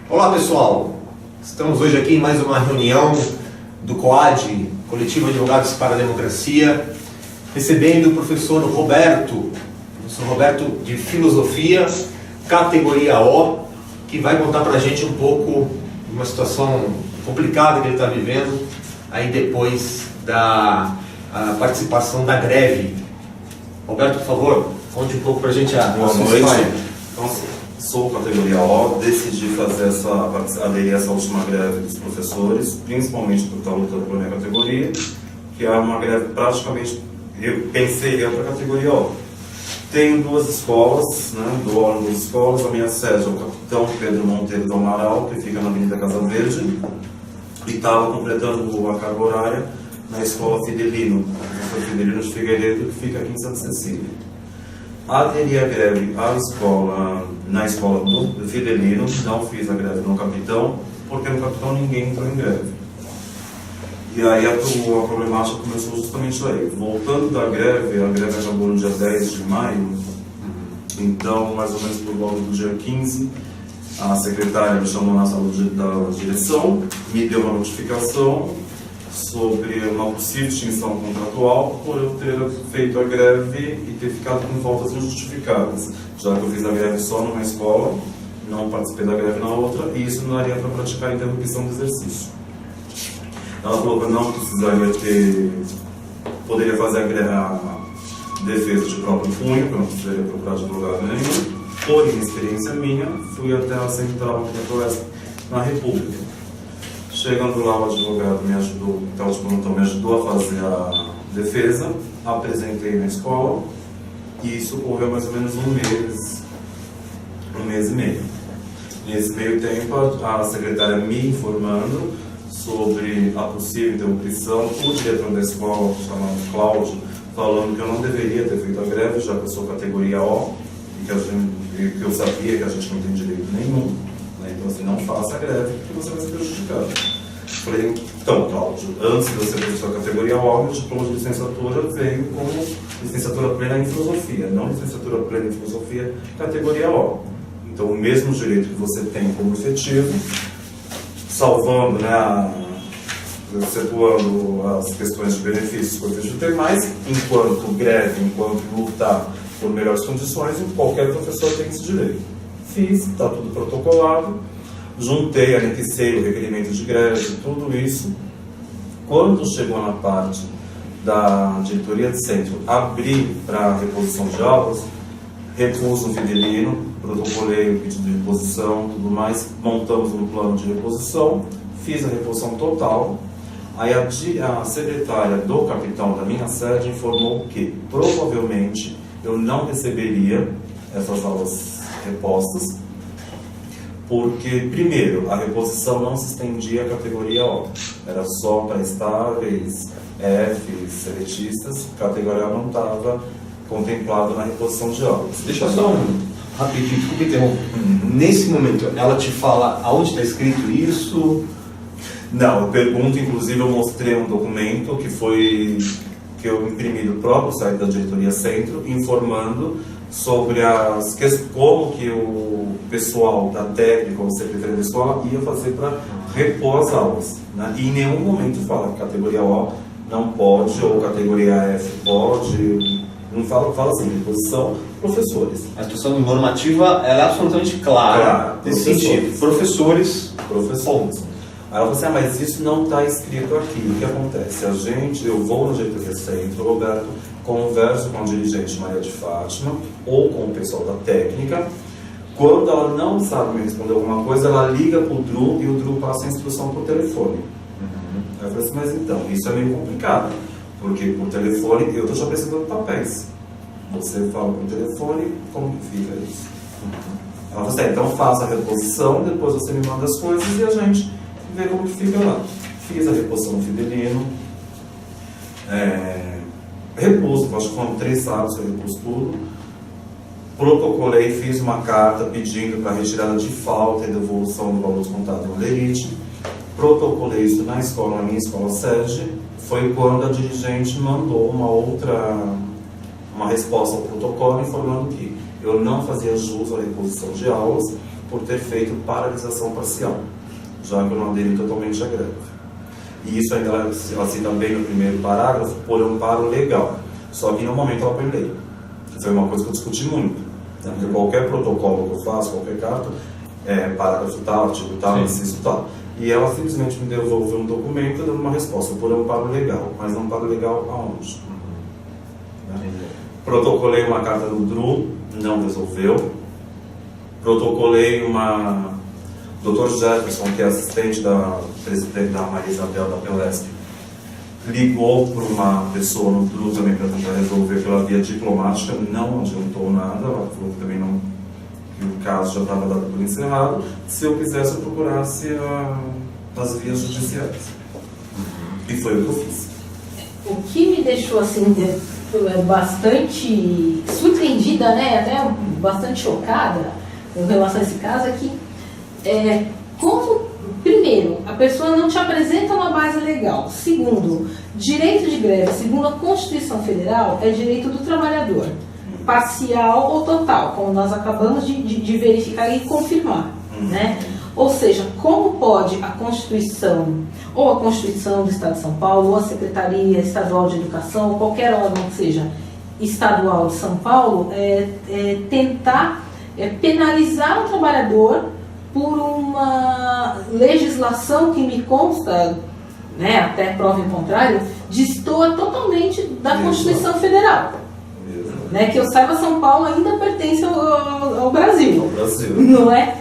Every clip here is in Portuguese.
Olá pessoal, estamos hoje aqui em mais uma reunião do COAD, Coletivo Advogados para a Democracia, recebendo o professor Roberto de Filosofia, categoria O, que vai contar para a gente um pouco de uma situação complicada que ele está vivendo aí depois da participação da greve. Roberto, por favor, conte um pouco para a gente a Boa sua noite. história. Então, sou categoria O, decidi aderir a essa última greve dos professores, principalmente porque estou lutando pela minha categoria, que é uma greve praticamente, eu pensei para a categoria O. Tenho duas escolas, dou aula em duas escolas. A minha sede é o Capitão Pedro Monteiro do Amaral, que fica na Avenida Casa Verde, e estava completando a carga horária na Escola Fidelino de Figueiredo, que fica aqui em Santa Cecília. Aderi à greve na escola do Fidelino, não fiz a greve no Capitão, porque no Capitão ninguém entrou em greve. E aí a problemática começou justamente aí. Voltando da greve, a greve acabou no dia 10 de maio, então mais ou menos por volta do dia 15, a secretária me chamou na sala da direção, me deu uma notificação sobre uma possível extinção contratual por eu ter feito a greve e ter ficado com voltas injustificadas, já que eu fiz a greve só numa escola, não participei da greve na outra, e isso não daria para praticar a interrupção do exercício. Ela falou que eu não poderia fazer a defesa de próprio punho, que eu não precisaria procurar advogado nenhum. Por experiência minha, fui até a central aqui da Proesp, na República. Chegando lá, o advogado me ajudou, me ajudou a fazer a defesa, apresentei na escola, e isso ocorreu mais ou menos um mês e meio. Nesse meio tempo, a secretária me informando sobre a possível interrupção, o diretor da escola, chamado Cláudio, falando que eu não deveria ter feito a greve, já que eu sou categoria O, e que eu sabia que a gente não tem direito nenhum. Então, assim, não faça a greve, porque você vai ser prejudicado. Falei, então, Cláudio, antes de você ter sua categoria O, o diploma de licenciatura veio como licenciatura plena em filosofia, não licenciatura plena em filosofia, categoria O. Então, o mesmo direito que você tem como efetivo, salvando, excetuando as questões de benefícios por de ter mais, enquanto greve, enquanto lutar por melhores condições, qualquer professor tem esse direito. Fiz, está tudo protocolado, juntei, anexei o requerimento de greve, tudo isso. Quando chegou na parte da diretoria de centro, abri para a reposição de aulas, repuso um fidelino, protocolei o pedido de reposição, tudo mais, montamos um plano de reposição, fiz a reposição total. Aí a secretária do capitão da minha sede informou que provavelmente eu não receberia essas aulas repostas, porque, primeiro, a reposição não se estendia à categoria O, era só para estáveis, F, seletistas, categoria O não estava contemplado na reposição de aulas. Deixa só rapidinho, desculpa interromper. Nesse momento, ela te fala aonde está escrito isso? Não, eu pergunto, inclusive eu mostrei um documento que eu imprimi do próprio site da diretoria centro, informando sobre como que o pessoal da técnica ou secretaria da escola ia fazer para repor as aulas. E em nenhum momento fala que categoria O não pode, ou categoria F pode, não fala assim, reposição, professores. A situação normativa ela é absolutamente clara nesse sentido. Professores. Aí ela falou assim, mas isso não está escrito aqui. O que acontece? Eu vou no diretoria centro, Roberto, converso com a dirigente Maria de Fátima ou com o pessoal da técnica. Quando ela não sabe me responder alguma coisa, ela liga para o DRU e o DRU passa a instrução por telefone. Aí eu falei assim, mas então, isso é meio complicado, porque por telefone eu estou já precisando de papéis. Você fala por telefone, como que fica isso? Ela falou assim, então faça a reposição, depois você me manda as coisas e a gente vê como que fica lá. Fiz a reposição no fidelino, repus, acho que foram 3 sábados eu repus tudo, protocolei, fiz uma carta pedindo para retirada de falta e devolução do valor descontado no lerite, protocolei isso na escola, na minha escola sede. Foi quando a dirigente mandou uma resposta ao protocolo informando que eu não fazia jus à reposição de aulas por ter feito paralisação parcial, já que eu não aderi totalmente à greve. E isso ainda assim também no primeiro parágrafo, por amparo legal. Só que no momento eu apelei. Foi uma coisa que eu discuti muito. Né? Porque qualquer protocolo que eu faço, qualquer carta, parágrafo tal, artigo tal, inciso tal. E ela simplesmente me devolveu um documento dando uma resposta por amparo legal. Mas amparo legal aonde? Né? Protocolei uma carta do DRU, não resolveu. Protocolei uma... Dr. Jefferson, que é assistente da presidente da Maria Isabel da PELESP, ligou para uma pessoa no DRU também para tentar resolver pela via diplomática, não adiantou nada, ela falou que também não, que o caso já estava dado por encerrado. Se eu quisesse, eu procurasse as vias judiciais. E foi o que eu fiz. O que me deixou assim bastante surpreendida, né, até bastante chocada em relação a esse caso é que como, primeiro, a pessoa não te apresenta uma base legal. Segundo, direito de greve, segundo a Constituição Federal, é direito do trabalhador, parcial ou total, como nós acabamos de verificar e confirmar, né? Ou seja, como pode a Constituição, ou a Constituição do Estado de São Paulo, ou a Secretaria Estadual de Educação, ou qualquer órgão que seja estadual de São Paulo, tentar penalizar o trabalhador por uma legislação que me consta, né, até prova em contrário, destoa totalmente da Constituição Federal. Né, que eu saiba, São Paulo ainda pertence ao Brasil. Ao Brasil. Não é?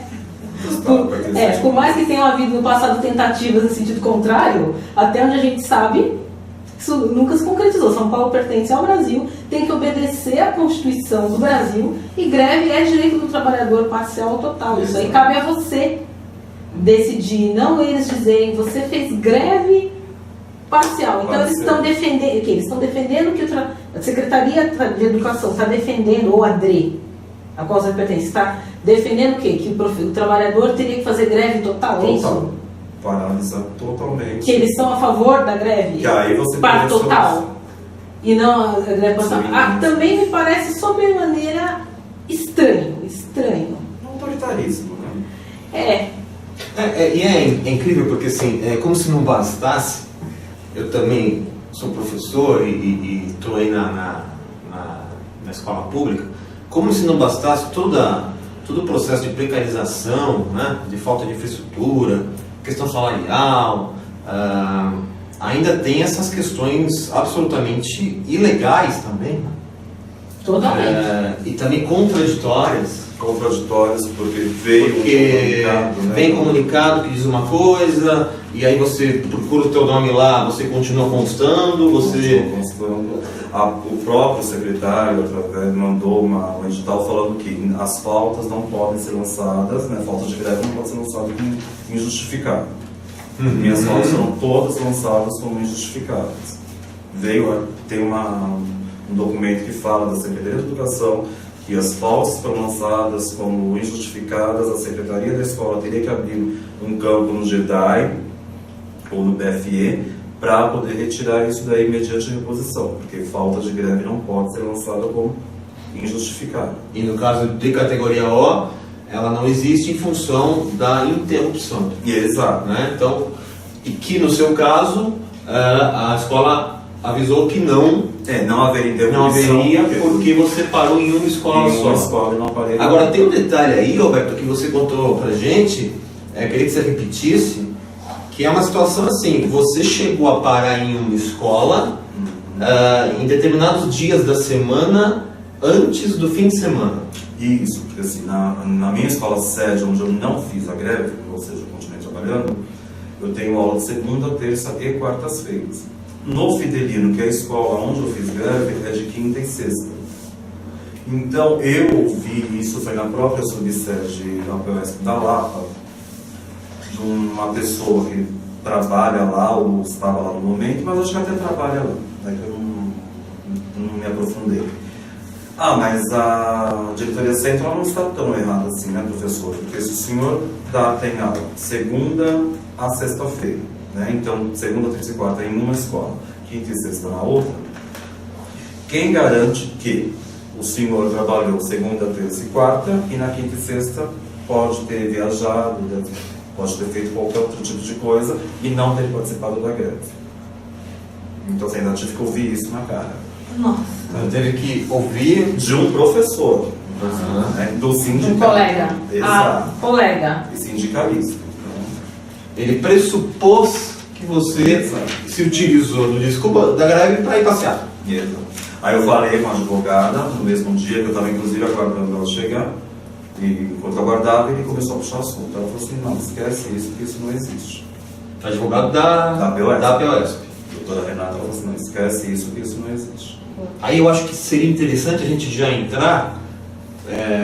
Por mais que tenham havido no passado tentativas em sentido contrário, até onde a gente sabe, isso nunca se concretizou. São Paulo pertence ao Brasil, tem que obedecer à Constituição do Brasil, e greve é direito do trabalhador parcial ou total. Isso aí cabe a você decidir, não eles dizerem, você fez greve parcial. Então eles estão defendendo, eles estão defendendo que a Secretaria de Educação está defendendo, ou a DRE, a qual você pertence, está defendendo o quê? Que o trabalhador teria que fazer greve total, é isso? Paralisar totalmente. Que eles são a favor da greve? Que aí você para total. E não a greve parcial. Também me parece sobremaneira estranho. Autoritarismo, né? E é incrível porque assim, é como se não bastasse. Eu também sou professor e estou aí na escola pública. Como se não bastasse todo o processo de precarização, né, de falta de infraestrutura, questão salarial, ainda tem essas questões absolutamente ilegais também. Totalmente. E também contraditórias. Porque veio comunicado, né? Vem comunicado que diz uma coisa, e aí você procura o teu nome lá, você continua constando, o próprio secretário mandou um edital falando que as faltas não podem ser lançadas, né? Falta de greve não pode ser lançada como injustificada. Minhas faltas foram todas lançadas como injustificadas. Tem um documento que fala da Secretaria de Educação que as faltas foram lançadas como injustificadas, a Secretaria da Escola teria que abrir um campo no GEDAI ou no BFE para poder retirar isso daí mediante reposição, porque falta de greve não pode ser lançada como injustificada. E no caso de categoria O, ela não existe em função da interrupção. Exato. Né? Então, e que no seu caso, a escola avisou que não haveria interrupção. Não haveria porque você parou em uma escola só. E não parei. Agora tem um detalhe aí, Roberto, que você contou pra gente, queria que você repetisse, que é uma situação assim, você chegou a parar em uma escola em determinados dias da semana antes do fim de semana. Isso, porque assim, na minha escola sede, onde eu não fiz a greve, ou seja, eu continuei trabalhando, eu tenho aula de segunda, terça e quartas-feiras. No Fidelino, que é a escola onde eu fiz greve, é de quinta e sexta. Então eu vi, isso foi na própria subsede da UESP da Lapa, de uma pessoa que trabalha lá, ou estava lá no momento, mas acho que até trabalha lá, né, que eu não me aprofundei. Mas a diretoria central não está tão errada assim, né, professor? Porque se o senhor tem aula segunda a sexta-feira, né? Então, segunda, terça e quarta em uma escola, quinta e sexta na outra, quem garante que o senhor trabalhou segunda, terça e quarta, e na quinta e sexta pode ter viajado, pode ter feito qualquer outro tipo de coisa e não ter participado da greve. Então você ainda tive que ouvir isso na cara. Nossa. Então teve que ouvir De um professor, né, do sindicato. Um colega. Exato. Colega. E sindicalista. Ele pressupôs que você se utilizou do desculpa da greve para ir passear. Exato. Aí eu falei com a advogada no mesmo dia, que eu estava inclusive aguardando ela chegar, e enquanto eu aguardava, ele começou a puxar assunto. Ela falou assim: não, esquece isso, porque isso não existe. Advogado Da POSP. da POSP. A doutora Renata falou assim: não, esquece isso, porque isso não existe. Aí eu acho que seria interessante a gente já entrar,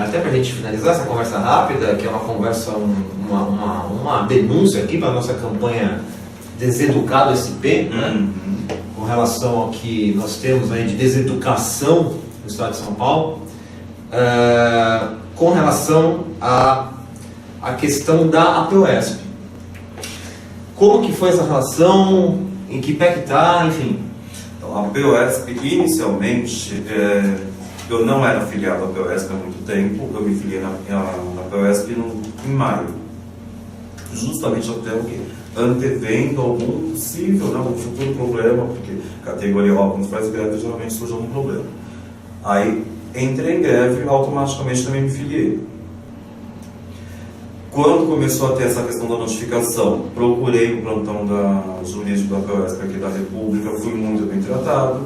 até para a gente finalizar essa conversa rápida, que é uma conversa, uma denúncia aqui para a nossa campanha Deseducado SP, né? Com relação ao que nós temos aí de deseducação no estado de São Paulo, com relação à questão da APOSP. Como que foi essa relação, em que pé que está, enfim. Então, a POSP, inicialmente, eu não era afiliado à POSP há muito tempo, eu me filiei na POSP em maio. Justamente até o quê? Antevendo algum possível, né, um futuro problema, porque categoria O, quando faz greve, geralmente surge algum problema. Aí entrei em greve, automaticamente também me filiei. Quando começou a ter essa questão da notificação, procurei o plantão jurídico da POSP aqui da República, fui muito bem tratado.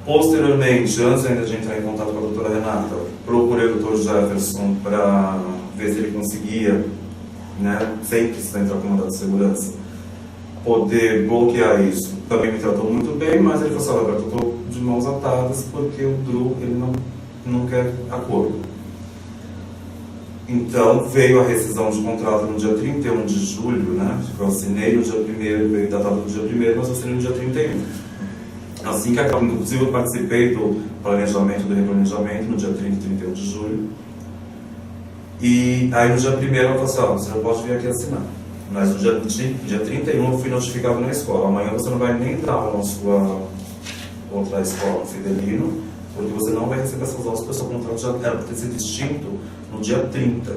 Posteriormente, antes ainda de entrar em contato com a doutora Renata, procurei o doutor Jefferson para ver se ele conseguia, né, sem precisar entrar com mandado de segurança, poder bloquear isso. Também me tratou muito bem, mas ele falou assim: Roberto, eu estou de mãos atadas porque o DRU ele não quer acordo. Então veio a rescisão de contrato no dia 31 de julho, né? Eu assinei no dia 1º, veio datado no dia 1º, mas eu assinei no dia 31. Assim que acabou, inclusive eu participei do planejamento, do replanejamento, no dia 30 e 31 de julho. E aí no dia 1º ela falou assim: ó, você não pode vir aqui assinar. Mas no dia 31 eu fui notificado na escola: amanhã você não vai nem dar aula na sua outra escola, Fidelino, porque você não vai receber essas aulas, porque o seu contrato já era para ter sido extinto no dia 30.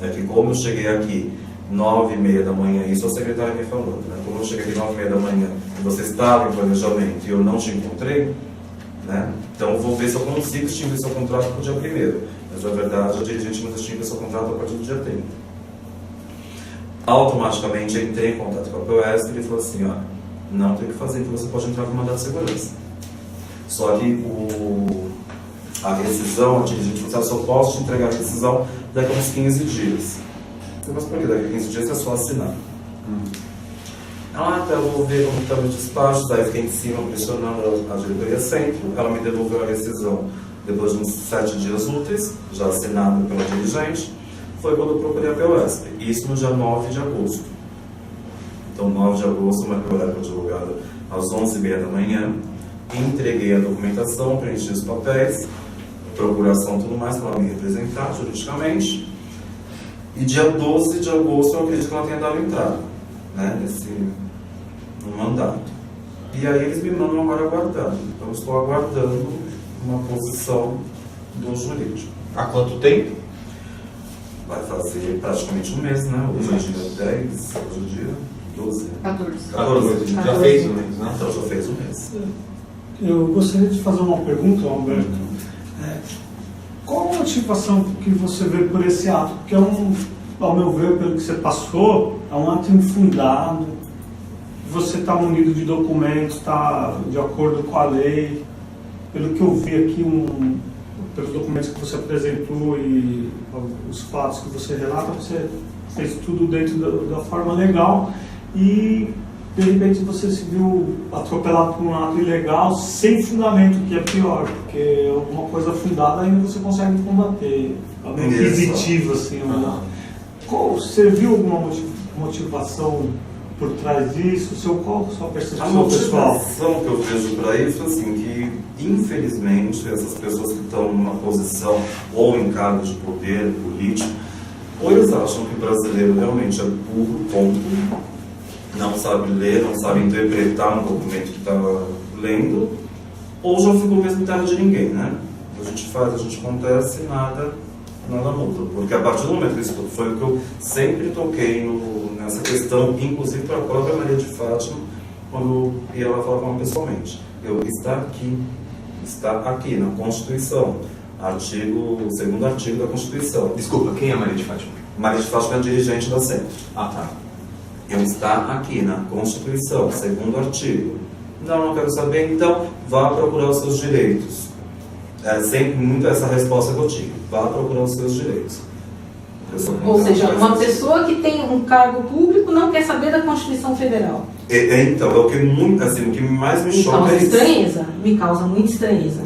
É que como eu cheguei aqui 9h30 da manhã, isso a secretária me falou, né? Como eu cheguei aqui 9h30 da manhã e você estava em planejamento e eu não te encontrei, né? Então eu vou ver se eu consigo extinguir seu contrato no dia 1º. Mas na verdade a dirigente nos extinguiu seu contrato a partir do dia 30. Automaticamente eu entrei em contato com a POSP e ele falou assim: ó, não tem o que fazer, então você pode entrar com mandado de segurança. Só que a rescisão, a dirigente falou: só posso te entregar a rescisão daqui a uns 15 dias. Mas por que daqui a 15 dias é só assinar? Tá, eu vou ver como estão os despachos. Aí eu fiquei em cima pressionando a diretoria centro. Ela me devolveu a rescisão depois de uns 7 dias úteis, já assinado pela dirigente. Foi quando eu procurei a POSP. Isso no dia 9 de agosto. Então, 9 de agosto, eu marquei o horário para advogada às 11h30 da manhã. Entreguei a documentação, preenchi os papéis, procuração e tudo mais, para ela me representar juridicamente. E dia 12 de agosto eu acredito que ela tenha dado entrada, né, no mandato. E aí eles me mandam agora aguardando. Então eu estou aguardando uma posição do jurídico. Há quanto tempo? Vai fazer praticamente um mês, né? Hoje é dia 10, hoje é dia 12. 14. Já fez um mês, né? Então já fez um mês. Eu gostaria de fazer uma pergunta, Alberto. Qual a motivação que você vê por esse ato? Porque ao meu ver, pelo que você passou, é um ato infundado. Você está munido de documentos, está de acordo com a lei. Pelo que eu vi aqui, pelos documentos que você apresentou e os fatos que você relata, você fez tudo dentro da forma legal e de repente você se viu atropelado por um ato ilegal sem fundamento, que é pior, porque alguma coisa fundada ainda você consegue combater. É meio inquisitivo, assim. Você viu alguma motivação por trás disso? Qual a sua percepção pessoal? A motivação que eu vejo para isso é assim, que infelizmente essas pessoas que estão numa posição ou em cargo de poder político, ou eles acham que o brasileiro realmente é burro, tonto, não sabe ler, não sabe interpretar um documento que está lendo, ou já ficou mesmo terra de ninguém, né? A gente faz, a gente acontece, nada muda. Porque a partir do momento que isso foi o que eu sempre toquei nessa questão, inclusive para a própria Maria de Fátima, quando ia lá falar com ela pessoalmente. Está aqui na Constituição, segundo artigo da Constituição. Desculpa, quem é a Maria de Fátima? Maria de Fátima é dirigente da SEMP. Ah, tá. Está aqui na Constituição, segundo artigo. Não quero saber, então vá procurar os seus direitos. É sempre muito essa resposta que eu tive. Vá procurar os seus direitos. Ou seja, uma pessoa que tem um cargo público não quer saber da Constituição Federal. Então, é o que mais me choca. Me causa estranheza. Me causa muita estranheza.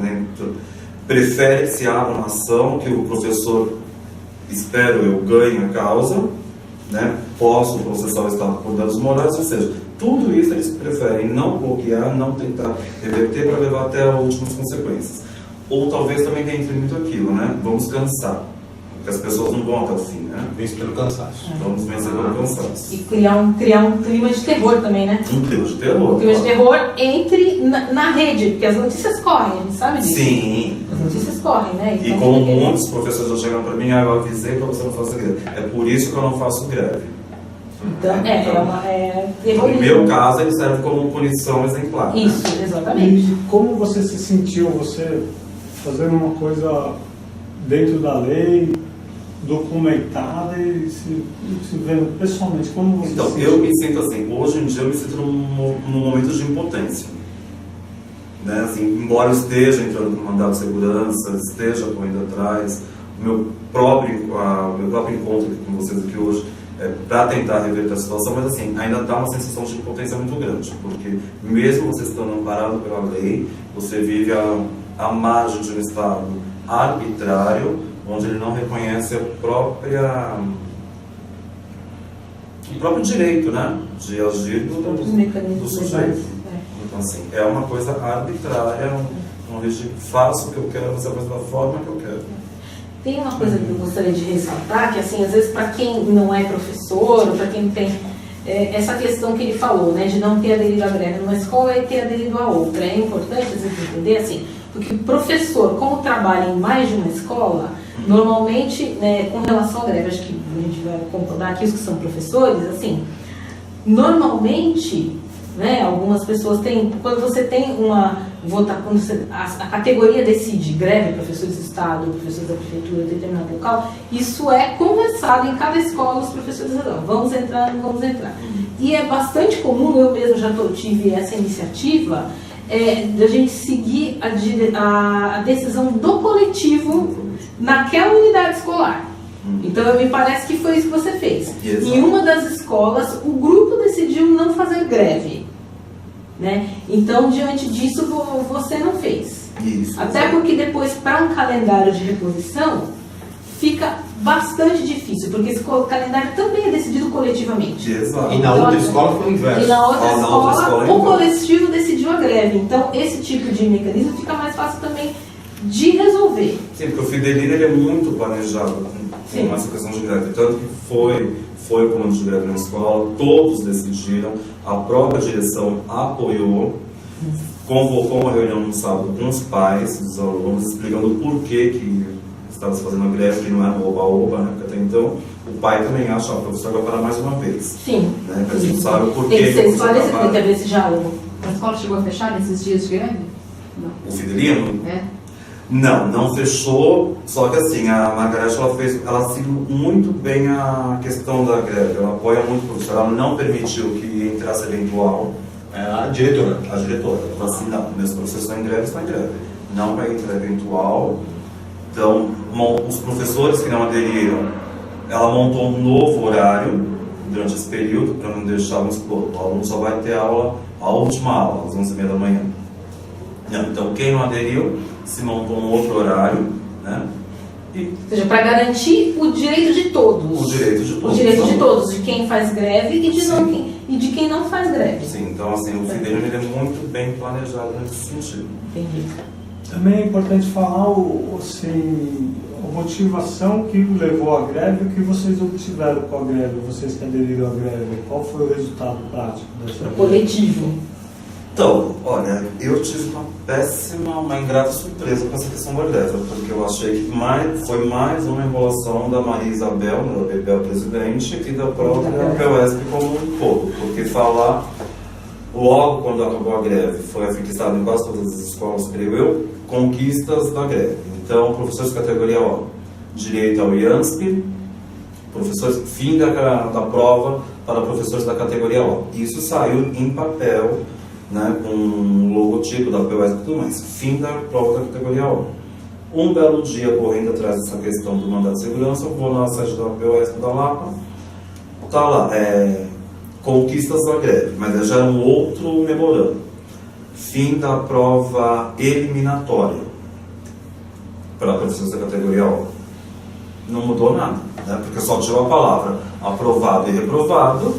Prefere que se abra uma ação, que o professor, espero eu, ganhe a causa, né? Posso processar o Estado por danos morais, ou seja, tudo isso eles preferem não bloquear, não tentar reverter para levar até as últimas consequências. Ou talvez também entre muito aquilo, né? Vamos cansar, porque as pessoas não vão até o fim, né? Vence pelo cansaço. Vamos vencer pelo cansaço. E criar um clima de terror também, né? Um clima de terror. Um clima de terror entre na rede, porque as notícias correm, a gente sabe disso. Sim. As notícias correm, né? E como muitos professores já chegam para mim, eu avisei para você não fazer greve. É por isso que eu não faço greve. Então, no meu caso, ele serve como punição exemplar. Isso, exatamente. E como você se sentiu, você fazendo uma coisa dentro da lei, documentada e se vendo pessoalmente, como você então, se sentiu? eu me sinto assim, hoje em dia eu me sinto num momento de impotência. Né? Assim, embora eu esteja entrando no mandato de segurança, esteja correndo atrás, o meu próprio encontro com vocês aqui hoje para tentar reverter a situação, mas assim, ainda dá uma sensação de impotência muito grande, porque mesmo você estando amparado pela lei, você vive à margem de um Estado arbitrário, onde ele não reconhece o próprio direito, né, de agir do sujeito. Então assim, é uma coisa arbitrária, um regime, faço o que eu quero, você faz da forma que eu quero. Tem uma coisa que eu gostaria de ressaltar, que assim, às vezes para quem não é professor, ou para quem tem essa questão que ele falou, né, de não ter aderido à greve numa escola e ter aderido a outra. É importante a gente entender assim, porque o professor, como trabalha em mais de uma escola, normalmente, né, com relação à greve, acho que a gente vai concordar aqui, os que são professores, assim, normalmente, né, algumas pessoas têm, quando você tem a categoria decide greve, professores do Estado, professores da prefeitura, determinado local, isso é conversado em cada escola, os professores dizem, vamos entrar, não vamos entrar. E é bastante comum, eu mesmo já tive essa iniciativa, de a gente seguir a decisão do coletivo naquela unidade escolar. Então, me parece que foi isso que você fez. Exato. Em uma das escolas, o grupo decidiu não fazer greve. Né? Então, diante disso, você não fez. Isso. Até porque depois, para um calendário de reposição, fica bastante difícil, porque esse calendário também é decidido coletivamente. Exato. E na outra escola foi o inverso. E na outra escola, o é coletivo decidiu a greve. Então, esse tipo de mecanismo fica mais fácil também de resolver. Sim, porque o Fidelino ele é muito planejado com essa questão de greve. Tanto que foi o comando de greve na escola, todos decidiram, a própria direção apoiou, convocou uma reunião no sábado com os pais dos alunos, explicando o porquê que estava se fazendo a greve, que não era um oba-oba, né? Porque até então o pai também acha, o professor vai parar mais uma vez. Sim. Né? Porque a gente sabe o porquê. Tem que ser esclarecido, tem que haver esse diálogo. A escola chegou a fechar nesses dias de greve? Não. O Fidelino? É. Não fechou, só que assim, a Margarete ela seguiu muito bem a questão da greve, ela apoia muito o professor, ela não permitiu que entrasse eventual. A diretora. A diretora, ela falou assim, não, meus professores estão em greve, não vai entrar eventual. Então, os professores que não aderiram, ela montou um novo horário durante esse período, para não deixar o aluno só vai ter aula, a última aula, às 11h30 da manhã. Então, quem não aderiu, se montou um outro horário, né? Ou seja, para garantir o direito de todos. O direito de todos. O direito de todos, de quem faz greve e de quem não faz greve. Sim, então assim, o Fidelino ele é muito bem planejado nesse sentido. Entendi. Também é importante falar assim, a motivação que levou à greve, o que vocês obtiveram com a greve, vocês que aderiram à greve, qual foi o resultado prático dessa greve? Coletivo. Então, olha, eu tive uma ingrata surpresa com essa questão da greve, porque eu achei que foi mais uma enrolação da Maria Isabel, da PPL presidente, e da própria POSP como um todo, porque falar logo quando acabou a greve, foi afixado em quase todas as escolas, creio eu, conquistas da greve. Então, professores de categoria O, direito ao IANSP, professores, fim da prova para professores da categoria O. Isso saiu em papel, né, com um logotipo da POSP e tudo mais. Fim da prova da categoria O. Um belo dia, correndo atrás dessa questão do mandato de segurança, eu vou na sede da POSP da Lapa, tá lá, conquistas da greve, mas já era um outro memorando. Fim da prova eliminatória para professores da categoria O. Não mudou nada, né? Porque só tirou a palavra aprovado e reprovado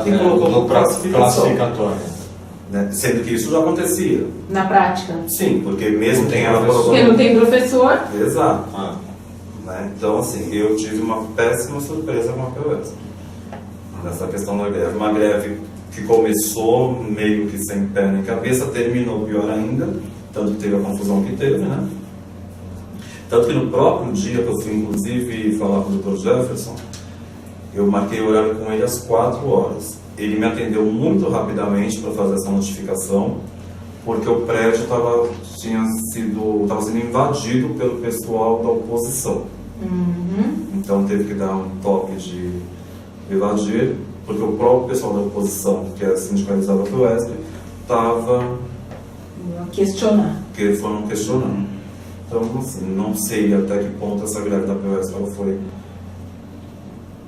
e colocou no classificatório. Né? Sendo que isso já acontecia. Na prática. Sim, porque mesmo quem era Porque não tem professor. Exato. Né? Então, assim, eu tive uma péssima surpresa com a POSP nessa questão da greve. Uma greve que começou meio que sem pé nem cabeça, terminou pior ainda, tanto que teve a confusão que teve, né? Tanto que no próprio dia que eu fui, inclusive, falar com o Dr. Jefferson, eu marquei o horário com ele às 4 horas. Ele me atendeu muito rapidamente para fazer essa notificação, porque o prédio estava sendo invadido pelo pessoal da oposição. Então teve que dar um toque de evadir, porque o próprio pessoal da oposição, que é sindicalizado pelo POSP, estava foram questionando. Então, assim, não sei até que ponto essa greve da POSP ela foi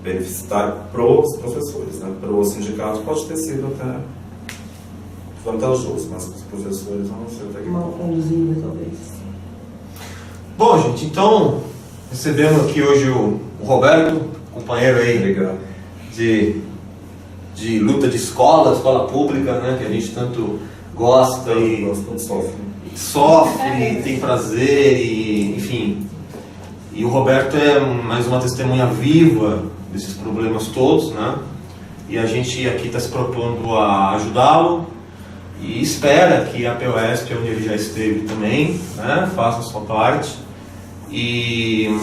beneficiar para os professores, né? Para os sindicatos pode ter sido até vantajoso, mas para os professores eu não sei até que Mal conduzida, talvez. Bom, gente, então recebemos aqui hoje o Roberto, companheiro aí de luta de escola pública, né? Que a gente tanto gosta e sofre, tem prazer, e, enfim. E o Roberto é mais uma testemunha viva desses problemas todos, né? E a gente aqui está se propondo a ajudá-lo e espera que a POSP, onde ele já esteve também, né, faça a sua parte. E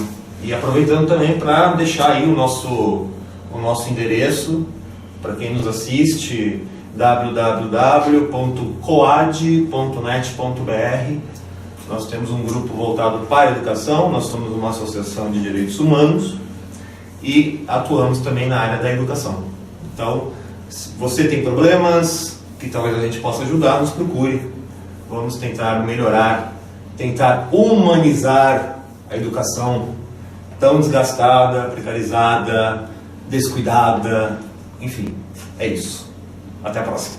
aproveitando também para deixar aí o nosso endereço para quem nos assiste, www.coad.net.br. Nós temos um grupo voltado para a educação, nós somos uma associação de direitos humanos e atuamos também na área da educação. Então, se você tem problemas que talvez a gente possa ajudar, nos procure. Vamos tentar melhorar, tentar humanizar a educação tão desgastada, precarizada, descuidada, enfim, é isso. Até a próxima.